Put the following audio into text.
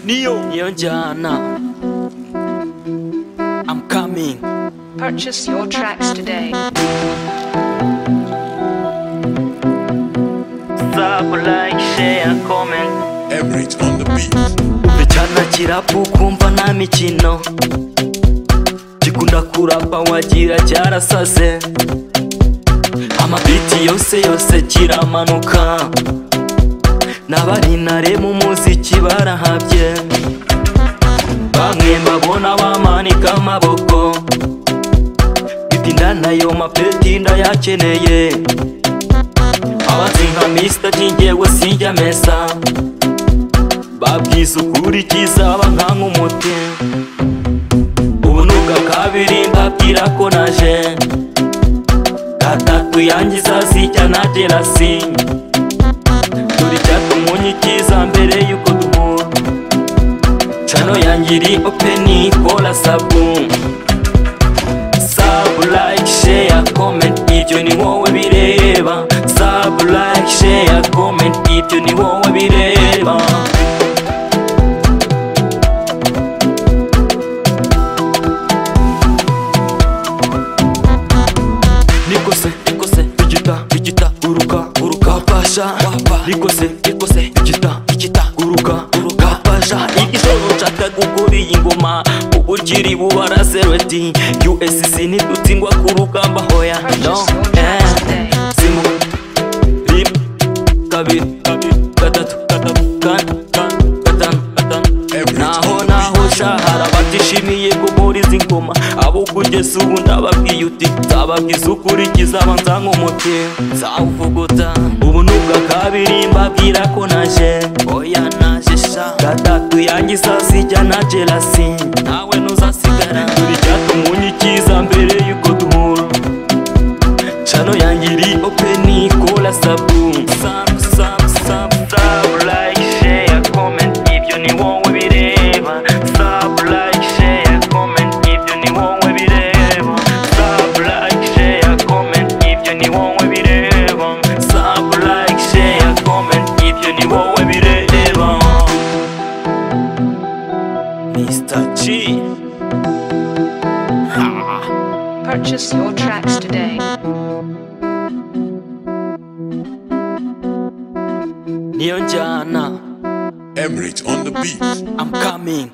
niyo njyana. I'm coming. Purchase your tracks today. Sub, like, share, comment. Emirates on the beat. Vichana kirapu kumva nta mikino, gikunda kurapa wagira cyarasase. Amabiti yose kiramanuka, n'abarinare mu muziki barahabye. Bamwe mbabona bamanika amaboko, bitinda nayo mapeti ndayakeneye. Abazi nka Mr. Jingewe sinjya mesa, babwiza ukuri kizaba nk'umuti. Ubu nuka kabiri mbabwira ko naje, gatatu yangiza sijya na jelasi. Turi cyatumunye kiza mbere yuko duhura, chano yangiri openi kola sabu. Sub, like, share, comment, ibyo ni wowe bireba. Sub, like, share, comment, ibyo ni wowe bireba. Nikose, digita, guruka, wapasha. Nikose, digita, guruka, wapasha. Igishoro nshaka gukora iyi ngoma, ubugiri bubara sereti. USC ntidutsingwa ku rugamba hoya no. Simu, rim, kabiri, gatatu, kane, gatanu. Naho shahara batishimiye gukora izi ngoma. Abo kugeza ubu ndababwiye uti nzababwiza ukuri kizaba nk'umuti, nzawuvuguta. Ubu nubwa kabiri mbabwira ko naje, oya naje sha. Gatatu yangiza sijya na jelasi, nawe ntuzasigara. Turi cyatumunye kiza mbere yuko duhura, chano yangiri openi kola sabu. Sub, like, share, comment, ibyo ni wowe bireba. Sub, like, share, comment, ibyo ni wowe bireba. Sub, like, share, comment, ibyo ni wowe bireba. Sub, like, share, comment, ibyo ni wowe bireba. Mr. G. Purchase your tracks today. Niyo njyana. Emirates on the beat. I'm coming.